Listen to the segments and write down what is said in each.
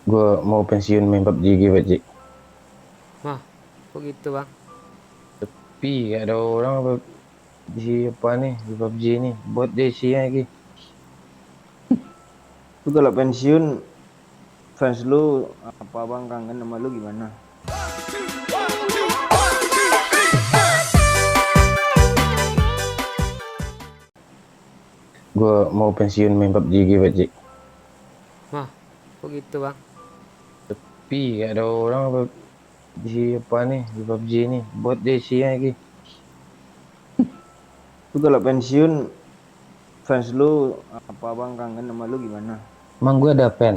Gue mau pensiun main PUBG gitu, Pak Cik. Wah, kok gitu bang? Tapi gak ada orang di apa nih di PUBG nih. Buat Desi lagi. Lu kalau pensiun, fans lu apa bang kangen sama lu gimana? Gue mau pensiun main PUBG gitu, Pak Cik. Wah, kok gitu bang? Tapi gak ada orang di apa nih di PUBG nih. Buat Desi lagi. Lu kalau pensiun, fans lu apa bang kangen sama lu gimana? Emang gue ada pen.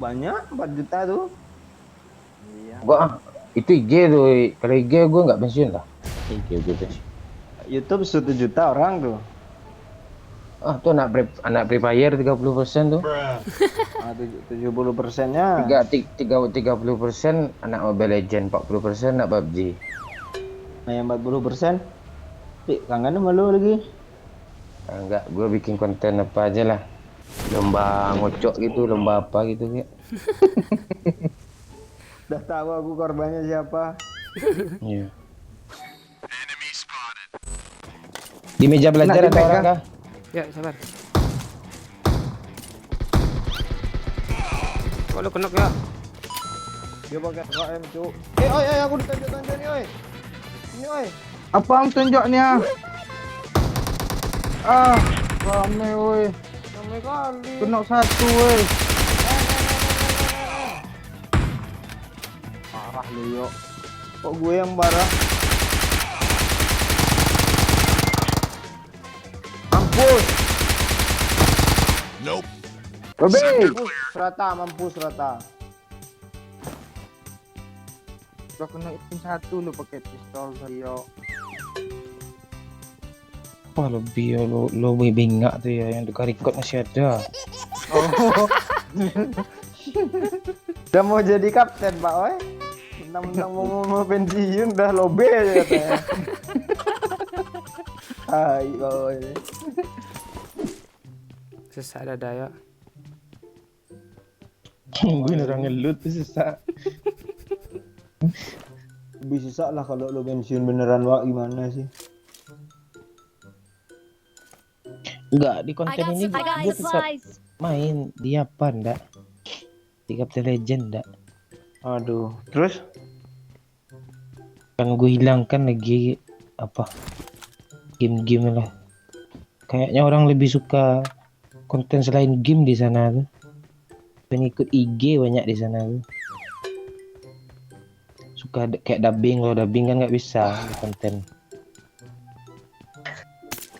Banyak 4 juta tuh. Iya. Gue itu IG tuh. Kalau IG gue nggak pensiun lah. IG gue pensiun. YouTube 1 juta orang tuh. Tuh anak Free Fire 30% tuh. 70%-nya. 30% anak Mobile Legend, 40% anak PUBG. Nah yang 40%. Kangen sama lu lagi. Enggak, gue bikin konten apa aja lah. Lomba ngocok gitu, lomba apa gitu kayak. Udah tahu aku korbannya siapa. Iya. Di meja belajar ada orang kah? Ya, sabar. Kok lu kenok ya? Dia pakai KM cu. Oi, aku ditonjok-tonjok nih, oi. Ini, oi. Apaan tunjuknya? Rame woi. Rame kali. Kena satu woi. Parah lu, yo. Kok gue yang parah? Mampus. Babe. Mampus rata. Udah kena itu satu lu pakai pistol saya. Wah lebih ya, lo bengak tuh ya, yang dekat record masih ada. Oh. Udah mau jadi kapten, Pak, oi. Mentang-mentang mau pensiun udah lobe aja katanya. Hai, oi. Sesak dada ya. Gue orang ngelut tuh susah. Lebih susah lah kalau lo pensiun beneran, Wak, gimana sih? Enggak, di konten ini I got gue tetap supplies. main di apa ndak? Di Captain Legend ndak? Aduh, terus? Kan gue hilangkan lagi apa? Game-game lah. Kayaknya orang lebih suka konten selain game di sana tuh. Pengikut IG banyak di sana tuh. Suka kayak dubbing, lo dubbing kan nggak bisa di konten.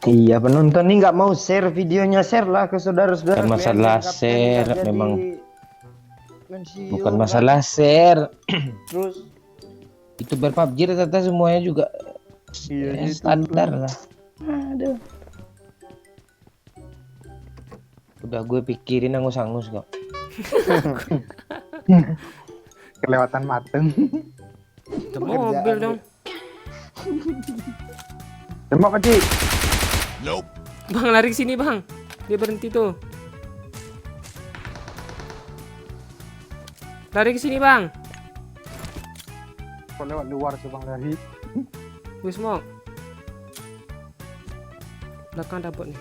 Iya, penonton nih nggak mau share videonya, share lah ke saudara-saudara. Bukan masalah Kapten nggak share, jadi memang pensiun, bukan kan? masalah share. Terus YouTuber PUBG rata-rata semuanya juga iya ya, gitu. standar lah. Aduh. Udah gue pikirin angus-angus kok. Kelewatan mateng. Ada mobil dong. Tembak kecil. Bang lari ke sini bang. Dia berhenti tuh. Lari ke sini bang. Kok lewat luar sih bang dari? Gue smoke. Belakang dapet nih.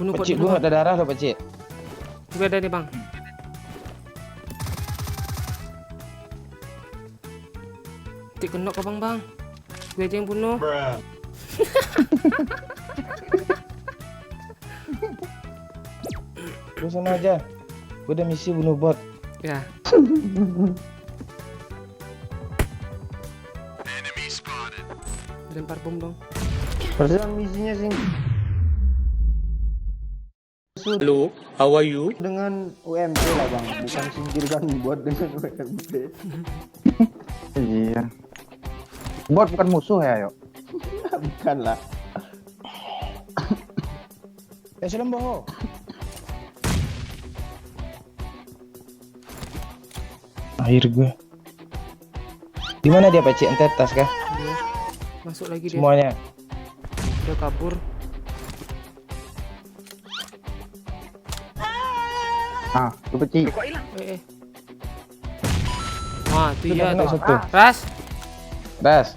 Bunuh bot, Pecik gue bunuh gak ada darah loh pecik. bot. Gue ada nih bang. Tik kenok ke bang. Gue aja yang bunuh. Gue sana aja. Gue udah misi bunuh bot. Ya. Lempar bom dong. Persen misinya sih Hello, how are you? dengan UMP lah bang, bukan singkirkan buat dengan UMP. Iya. Bot bukan musuh ya, yuk. Bukan lah. Salam boho. Akhir gue. Di mana dia pecik? Ente tas kah? Masuk lagi dia. Semuanya. Udah kabur. Ah, tuh peci. Eh. Wah, itu Sudah iya kena tuh. satu. Ras. Das.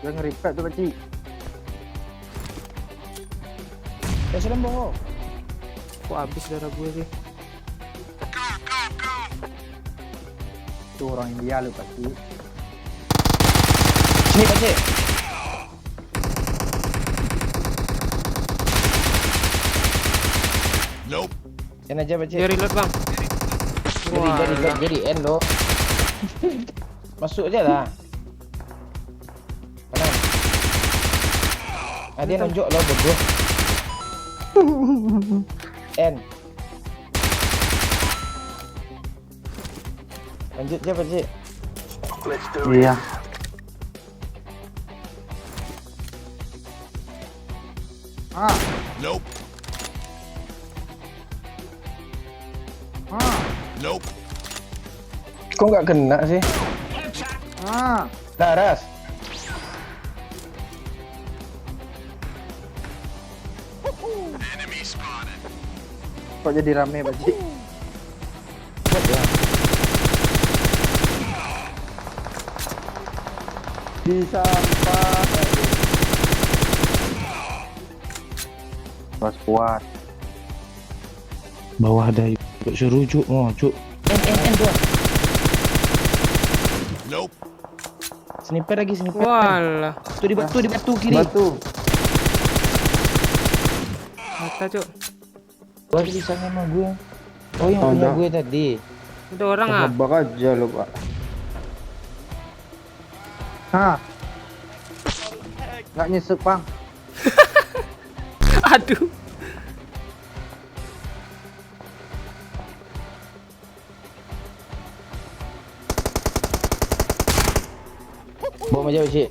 Dia ngeripet tuh peci. Ya sudah bohong. Kok habis darah gue sih? Itu orang India lu pasti. Sini Pak. Nope. Sini aja Pak. Dia reload bang. Jadi end lo. Masuk aja lah. Kanan. Ah, dia nunjuk lo bodoh. End. Lanjut aja Pak. Iya. Ah, Nope. ah, Nope. Kok nggak kena sih? ah. Laras. Kok jadi rame peci? Di sampah. Pas kuat. Bawah ada yuk. Suruh cuk, oh cuk. N dua. Nope. Sniper lagi sniper. Walah. Tuh di batu kiri. Batu. Mata cuk. Gua bisa sama gue. Oh yang Oh, punya udah. gue tadi. Ada orang ah. Nebak aja lo Pak. Ah. Nggak nyesek, Bang. Aduh. Bom aja Cik.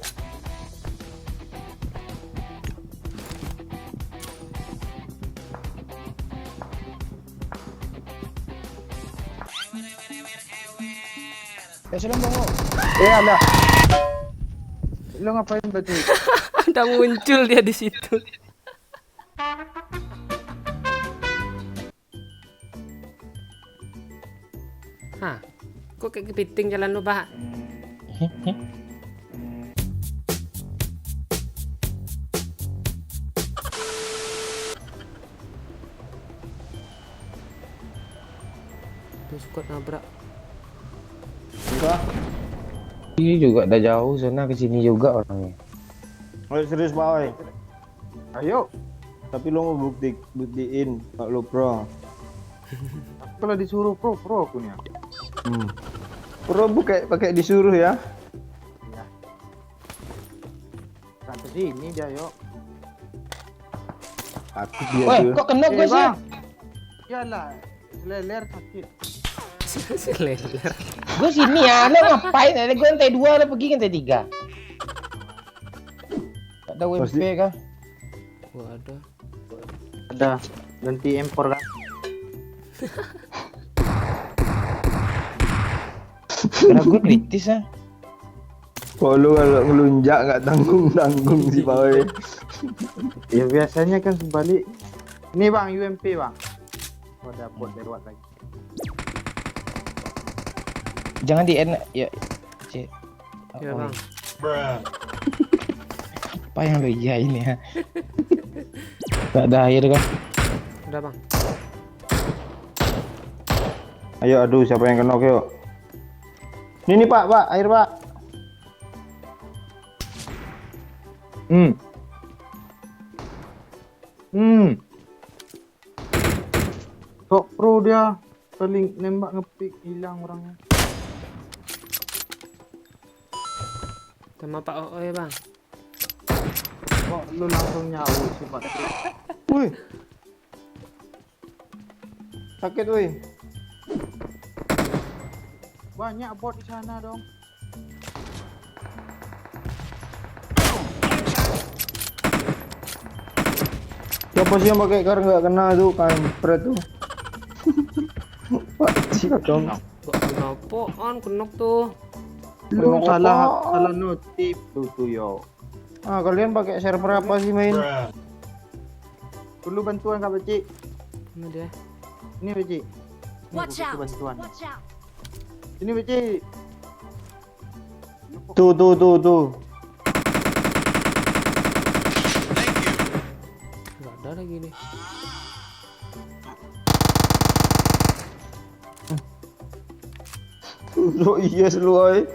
Ya sudah bangun. Ada. Lu ngapain peci? Ada muncul dia di situ. Hah, kok kayak kepiting jalan lu, Pak? Tuh suka nabrak. Enggak. Ini juga udah jauh sana ke sini juga orangnya. Ayo serius Pak oi. Ayo. Tapi lo mau buktiin kalau lo pro. Kalau disuruh pro aku nih. Pro pakai disuruh ya. Sampai sini dia, yuk. Aku dia Woi, tuh. kok kena gue sih? Bang. Iyalah, leler sakit. Seleler. Gue sini ya, lo ngapain? Ada gue lantai 2, lo pergi ke lantai 3. Ada WP Pasti- kah? Waduh. Ada ganti empor kan? Karena gue kritis ah. Kalau ngelunjak nggak tanggung sih Pak oi. Ya biasanya kan sebalik. Ini Bang, UMP Bang. Oh, dapet lewat lagi. Jangan di end ya. Cik. Ya, Oh, Bang. apa yang lo iyain ya? Gak ada air kah? Udah, Bang. Ayo aduh siapa yang kena yuk. Ini nih Pak, air Pak. Sok pro dia. Paling nembak ngepick hilang orangnya. Sama Pak Oe, Bang. Kok lu langsung nyawu sih Pak? Wih. Sakit woi. Banyak bot di sana dong. Siapa sih yang pakai kar nggak kena tuh kampret tuh. Pak siapa dong? Kok kenapa on kenok tuh? Lu Kenapa? salah notif tuh yo. Ah, kalian pakai server apa sih main? Perlu bantuan kak Beci? Mana dia? Ini Beci. Watch Butuh out! bantuan. Watch out! Ini Beci. Tuh. Nggak ada lagi nih. Lu iya lu oi.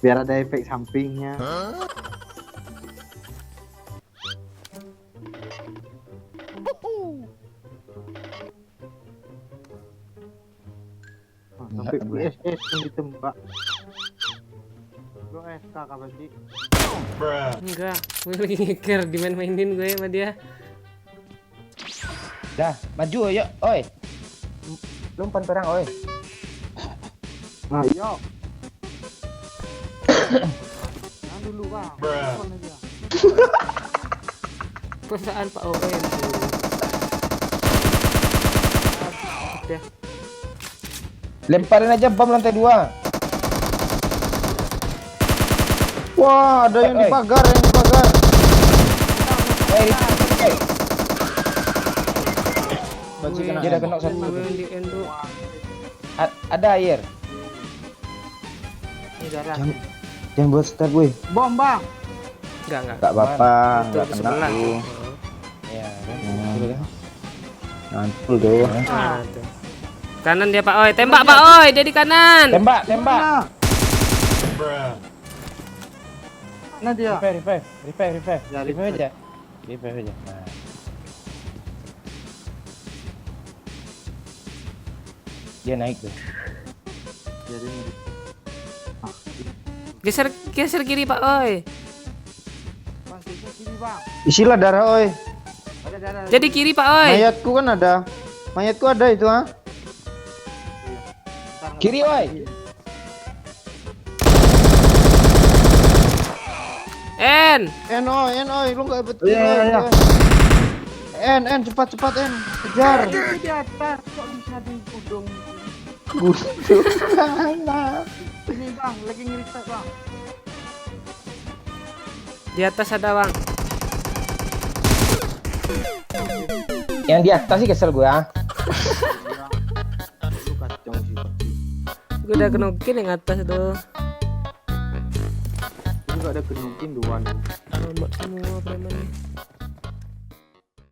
Biar ada efek sampingnya. Oh, sampai SS pun ditembak. Lo SK kak Beci. Enggak, gue lagi ngeker dimain-mainin gue sama dia. Dah, maju yuk, oi. Lu umpan perang, oi. Nah, yuk. Jangan dulu bang. Telepon aja. Perasaan Pak Owen tuh. Udah. Lemparin aja bom lantai 2. Wah, ada yang di Oi. pagar, Oi. Baci Gue- kena. Dia udah kena satu. gue yang di endo. Ada air. Ini darah. Jangan buat start, gue. Bom bang. Enggak. Gak apa-apa, Itu gak ke kena sebelah. tuh. Ya, kan. Mantul tuh. Nah, tuh. Kanan dia Pak Oi, tembak Pak Oi, dia di kanan. Tembak. Mana? Mana dia? Revive. Ya, Revive aja. Revive aja. Nah. Dia naik tuh. Jadi ini. Geser kiri Pak Oi. Bang, sini bang. Isilah darah oi. Ada darah. Jadi kiri Pak Oi. Mayatku kan ada. Mayatku ada itu ah. Bentar, Kiri, ngelupas. oi. En. Oi, lu gak betul. Iya. En, cepat En. Kejar. Itu di atas. Kok bisa di ujung? Ini bang, lagi ngerisak bang. Di atas ada Bang. Yang di atas sih kesel gue ah. Lu kacau sih. Gue udah kenokin yang atas tuh. Ini gak ada genukin dua nih. Selamat semua preman.